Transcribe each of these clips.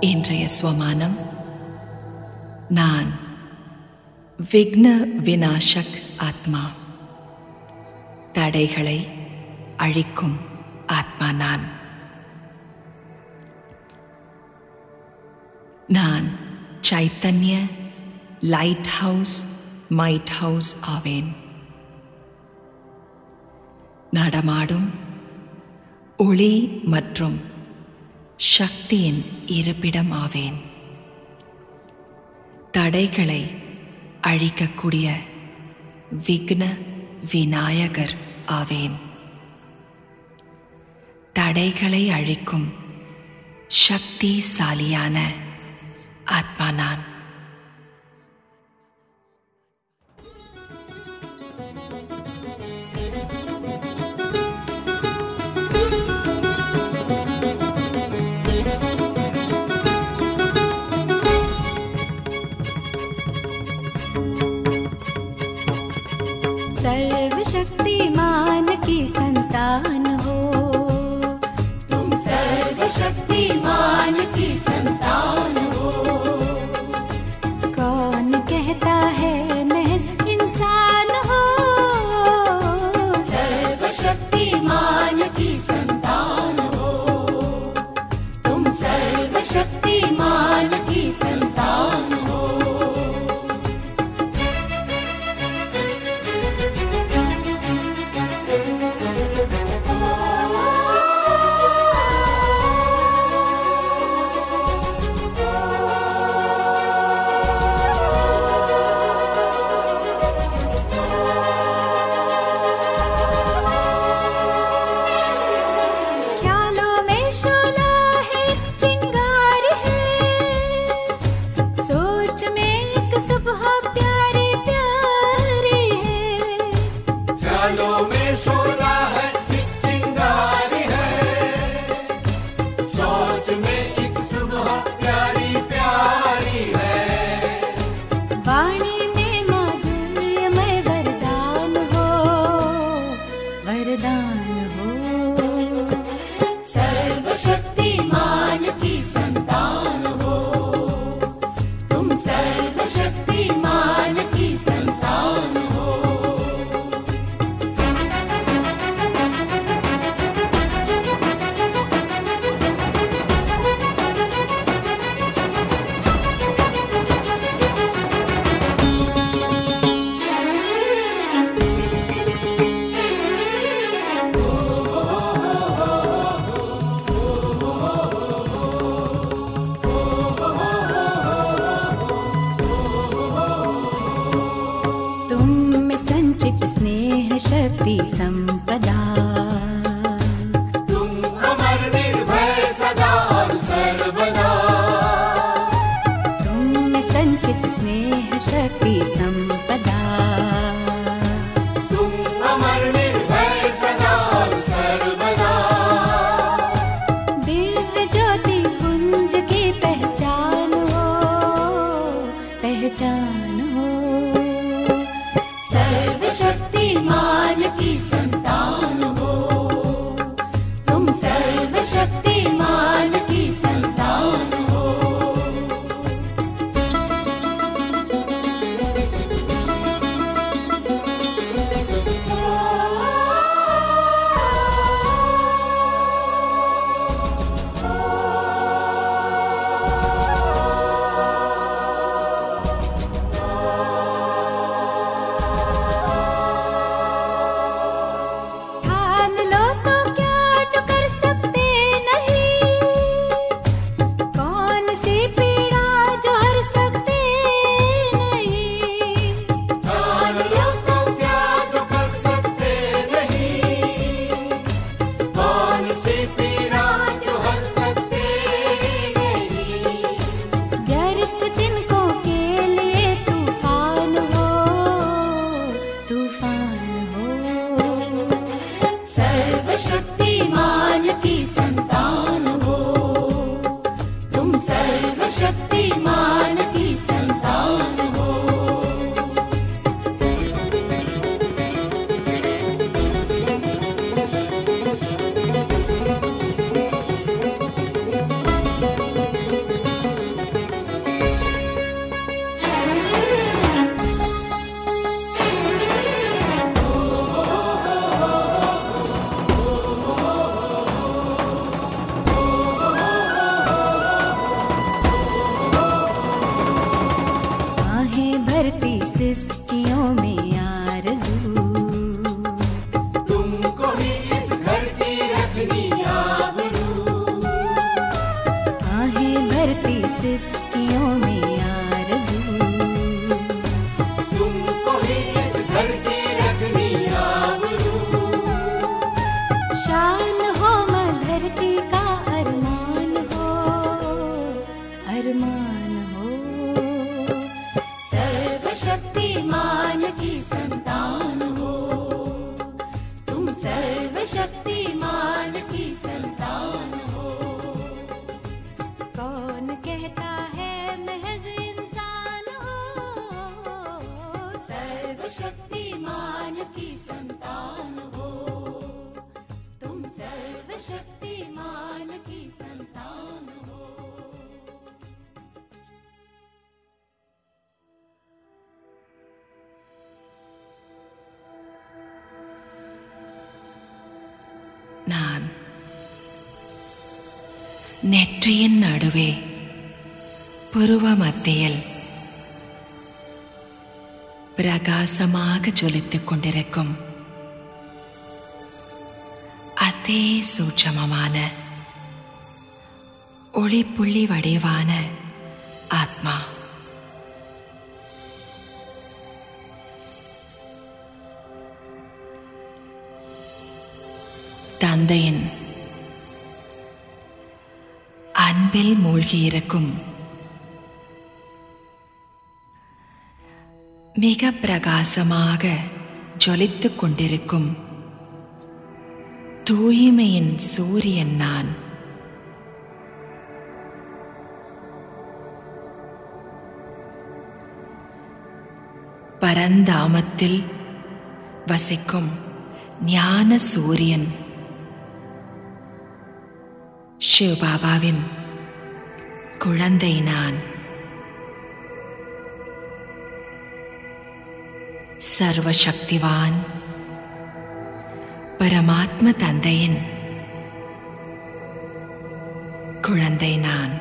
இன்றைய ஸ்வமானம். நான் விக்ன விநாசக் ஆத்மா, தடைகளை அழிக்கும் ஆத்மா. நான் Chaitanya light house might house ஆவேன். நடமாடும் ஒளி மற்றும் சக்தியின் இருப்பிடம் ஆவேன். தடைகளை அழிக்கக்கூடிய விக்ன விநாயகர் ஆவேன். தடைகளை அழிக்கும் சக்திசாலியான ஆத்மா நான். सर्वशक्तिमान की संतान हो, तुम सर्वशक्तिमान की संतान हो। कौन कहता है महज इंसान हो, सर्वशक्तिमान की संतान हो, तुम सर्वशक्तिमान की संतान हो। सर्वशक्तिमान की संतान हो, तुम सर्वशक्तिमान की संतान हो। स्नेह शक्ति संपदा, तुम अमर निर्भय सदा और सर्वदा। तुम में संचित स्नेह शक्ति संपदा, तुम अमर निर्भय सदा और सर्वदा। दिव्य ज्योति पुंज की पहचान हो, पहचान हो। सर्वशक्तिमान की संतान हो, तुम सर्वशक्तिमान की संतान हो। सर्वशक्तिमान की संतान हो। कौन कहता है महज इंसान हो, सर्वशक्तिमान की संतान हो। तुम सर्वशक्तिमान की संतान हो। நான் நெற்றியின் நடுவே புருவ மத்தியில் பிரகாசமாக ஜொலித்துக் கொண்டிருக்கும் அதே சூட்சமமான ஒளிப்புள்ளி வடிவான ஆத்மா. தந்தையின் அன்பில் மூழ்கியிருக்கும் மிக பிரகாசமாக ஜொலித்துக் கொண்டிருக்கும் தூய்மையின் சூரியன் நான். பரந்தாமத்தில் வசிக்கும் ஞான சூரியன் சிவபாபாவின் குழந்தை நான். சர்வசக்திவான் பரமாத்ம தந்தையின் குழந்தை நான்.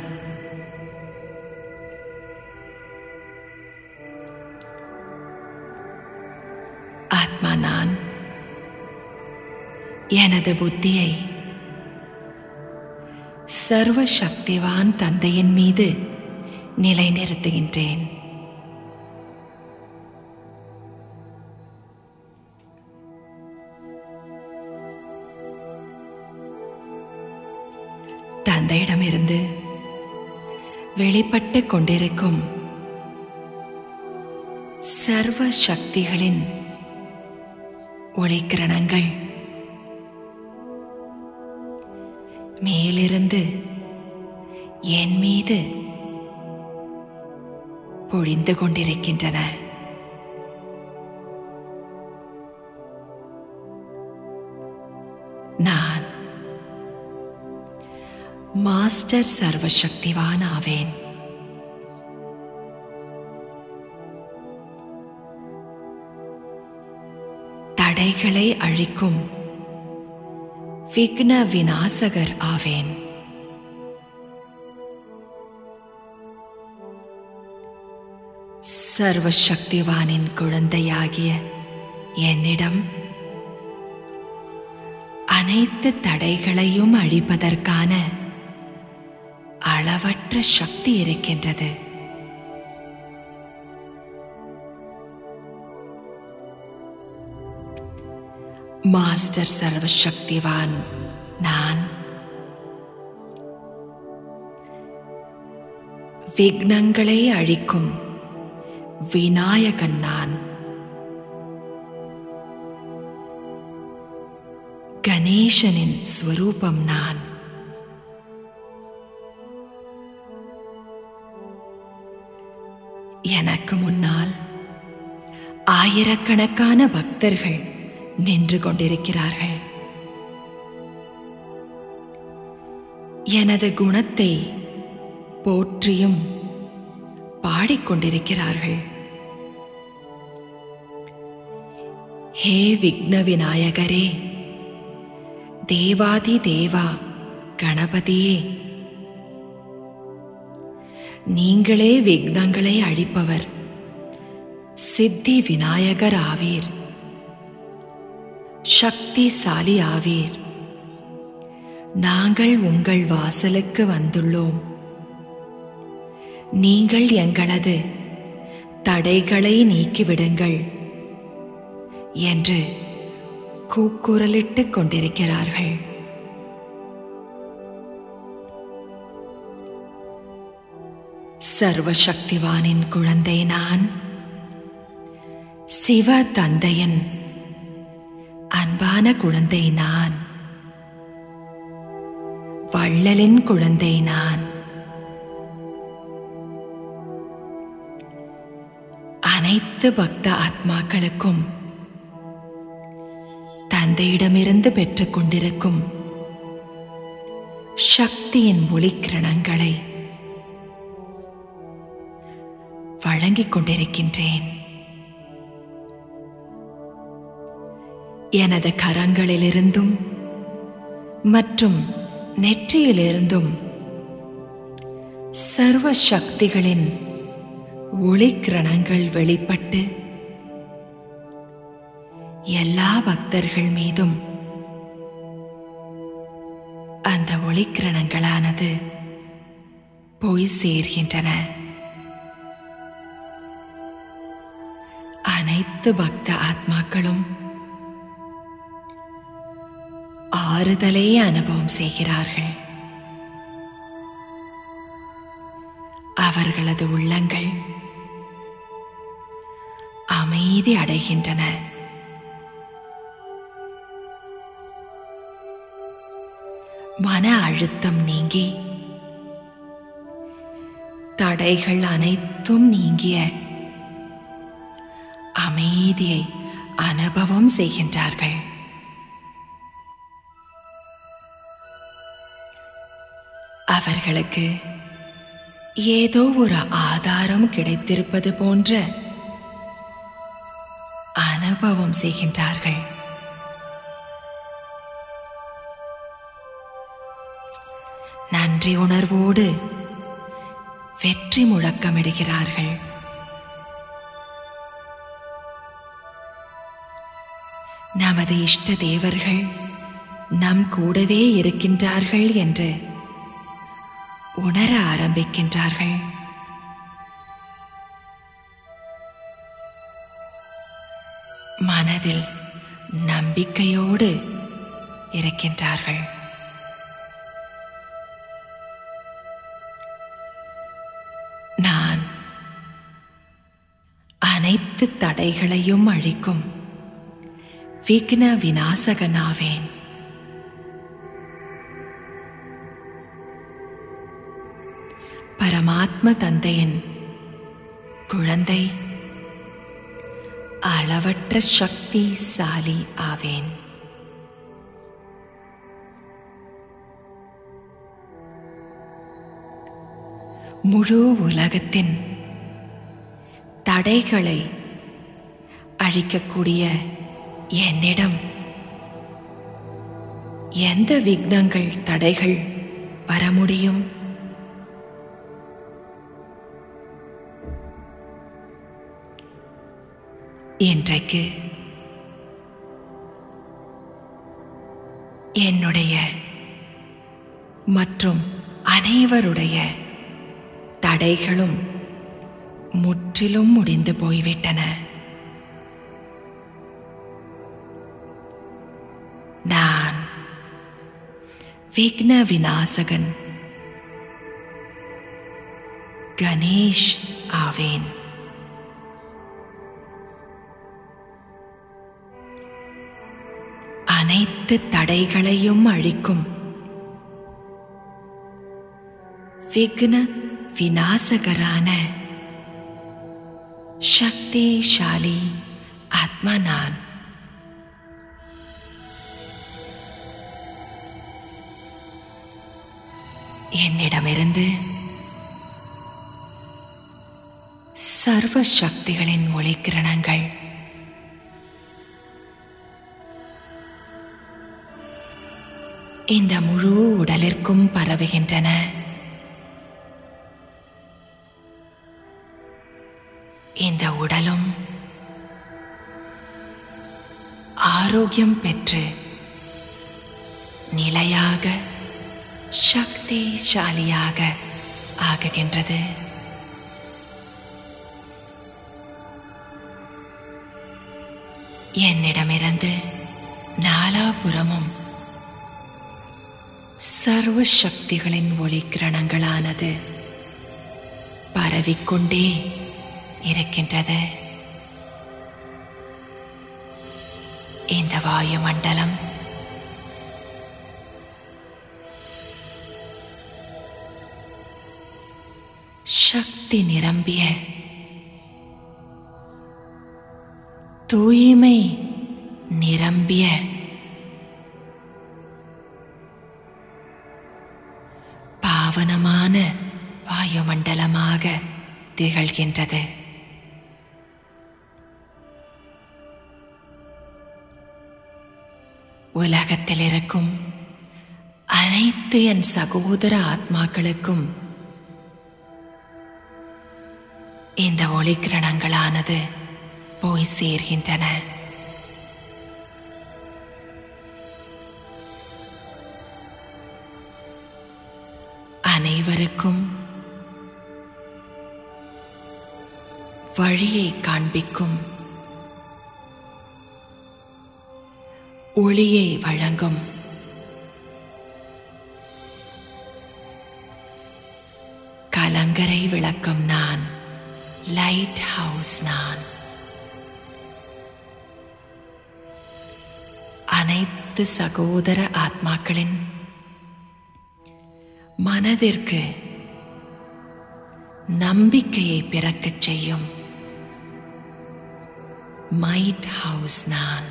ஆத்மா நான் எனது புத்தியை சர்வசக்திவான் தந்தையின் மீது நிலைநிறுத்துகின்றேன். தந்தையிடமிருந்து வெளிப்பட்டு கொண்டிருக்கும் சர்வ சக்திகளின் ஒளிக்கிரணங்கள் மேலிருந்து என் மீது பொழிந்து கொண்டிருக்கின்றன. நான் மாஸ்டர் சர்வசக்திவான் ஆவேன். தடைகளை அழிக்கும் விக்ன விநாசகர் ஆவேன். சர்வசக்திவானின் குழந்தையாகிய என்னிடம் அனைத்து தடைகளையும் அழிப்பதற்கான அளவற்ற சக்தி இருக்கின்றது. மாஸ்டர் சர்வசக்திவான் நான் விக்னங்களை அழிக்கும் விநாயகன் நான். கணேசனின் ஸ்வரூபம் நான். எனக்கு முன்னால் ஆயிரக்கணக்கான பக்தர்கள் நின்று கொண்டிருக்கிறார்கள். எனது குணத்தை போற்றியும் பாடிக்கொண்டிருக்கிறார்கள். ஹே விக்ன விநாயகரே, தேவாதி தேவா கணபதியே, நீங்களே விக்னங்களை அழிப்பவர், சித்தி விநாயகர் ஆவீர், சக்திசாலி ஆவீர். நாங்கள் உங்கள் வாசலுக்கு வந்துள்ளோம். நீங்கள் எங்களது தடைகளை நீக்கிவிடுங்கள் என்று கூக்குரலிட்டுக் கொண்டிருக்கிறார்கள். சர்வசக்திவானின் குழந்தை நான். சிவ தந்தையின் அன்பான குழந்தை நான், வள்ளலின் குழந்தை நான். அனைத்து பக்த ஆத்மாக்களுக்கும் தந்தையிடமிருந்து பெற்றுக் கொண்டிருக்கும் சக்தியின் ஒளிக்கிரணங்களை வழங்கிக் கொண்டிருக்கின்றேன். எனது கரங்களிலிருந்தும் மற்றும் நெற்றியிலிருந்தும் சர்வ சக்திகளின் ஒளிக்கிரணங்கள் வெளிப்பட்டு எல்லா பக்தர்கள் மீதும் அந்த ஒளிக்கிரணங்களானது போய் சேர்கின்றன. அனைத்து பக்த ஆத்மாக்களும் ஆறுதலை அனுபவம் செய்கிறார்கள். அவர்களது உள்ளங்கள் அமைதி அடைகின்றன. மன அழுத்தம் நீங்கி தடைகள் அனைத்தும் நீங்கிய அமைதியை அனுபவம் செய்கின்றார்கள். அவர்களுக்கு ஏதோ ஒரு ஆதாரம் கிடைத்திருப்பது போன்ற அனுபவம் செய்கின்றார்கள். நன்றி உணர்வோடு வெற்றி முழக்கமிடுகிறார்கள். நமது இஷ்ட தேவர்கள் நம் கூடவே இருக்கின்றார்கள் என்று உணர ஆரம்பிக்கின்றார்கள். மனதில் நம்பிக்கையோடு இருக்கின்றார்கள். நான் அனைத்து தடைகளையும் அழிக்கும் விக்ன விநாசகனாவேன். பரமாத்ம தந்தையின் குழந்தை அளவற்ற சக்திசாலி ஆவேன். முழு உலகத்தின் தடைகளை அழிக்கக்கூடிய என்னிடம் எந்த விக்னங்கள் தடைகள் வர முடியும்? இன்றைக்கு என்னுடைய மற்றும் அனைவருடைய தடைகளும் முற்றிலும் முடிந்து போய்விட்டன. நான் விக்ன விநாசகன் கணேஷ் ஆவேன். அனைத்து தடைகளையும் அழிக்கும் விக்ன விநாசகரான சக்திசாலி ஆத்மா நான். என்னிடமிருந்து சர்வ சக்திகளின் ஒளிக்கிரணங்கள் இந்த முழு உடலிற்கும் பரவுகின்றன. இந்த உடலும் ஆரோக்கியம் பெற்று நிலையாக சக்திசாலியாக ஆகுகின்றது. என்னிடமிருந்து நாலாபுறமும் சர்வ சக்திகளின் ஒளிக்கிரணங்களானது பரவிக்கொண்டே இருக்கின்றது. இந்த வாயுமண்டலம் சக்தி நிரம்பிய தூய்மை நிரம்பிய பாவனமான வாயுமண்டலமாக திகழ்கின்றது. உலகத்தில் இருக்கும் அனைத்து என் சகோதர ஆத்மாக்களுக்கும் இந்த ஒளிக்கிரணங்களானது போய் சேர்கின்றன. அனைவருக்கும் வழியை காண்பிக்கும் ஒளியை வழங்கும் கலங்கரை விளக்கம் நான், லைட் ஹவுஸ் நான். அனைத்து சகோதர ஆத்மாக்களின் மனதிற்கு நம்பிக்கையை பிறக்கச் செய்யும் மைட் ஹவுஸ் நான்.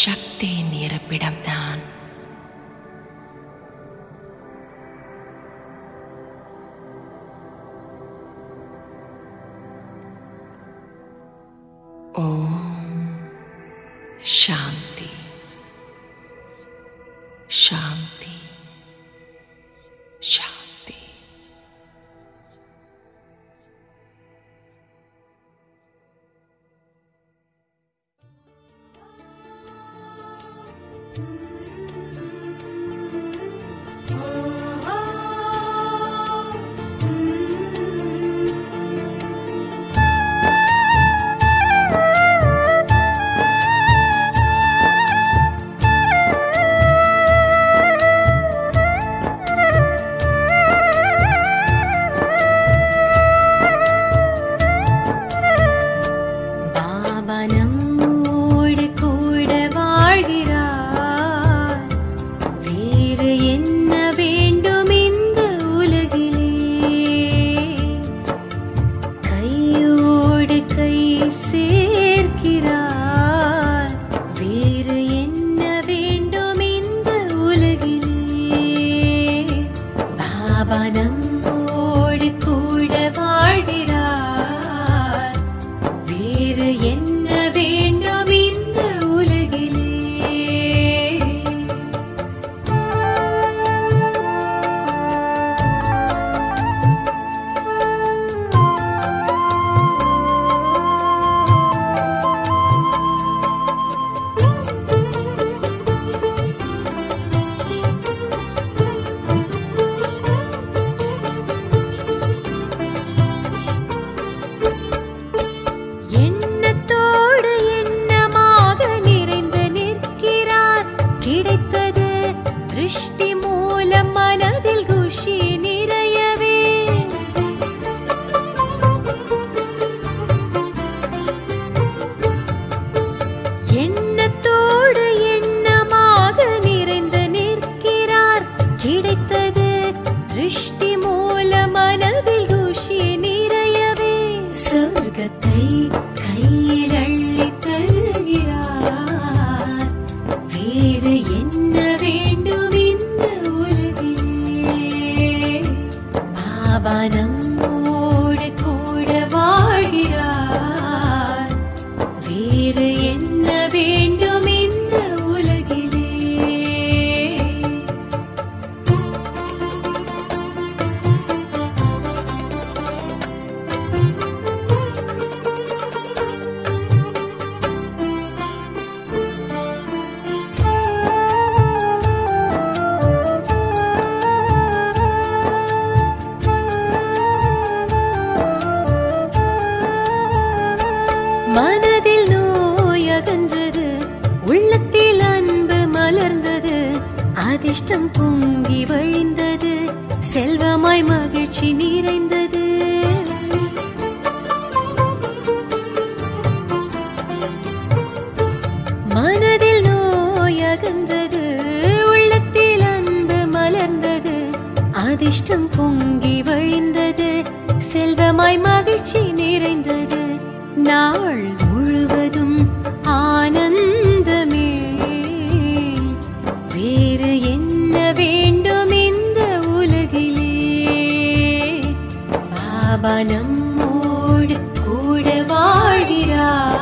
சக்தியின் இருப்பிடம் நான். ஓம் சாந்தி சாந்தி சாந்தி. மனதில் நோய் அகன்றது, உள்ளத்தில் அன்பு மலர்ந்தது, அதிர்ஷ்டம் பொங்கி வழிந்தது, செல்வமாய் மகிழ்ச்சி நிறைந்தது. மகிழ்ச்சி நிறைந்தது நாள் முழுவதும் ஆனந்தமே வேறு என்ன வேண்டும் இந்த உலகிலே பாபா நம்மோடு கூட வாழ்கிறார்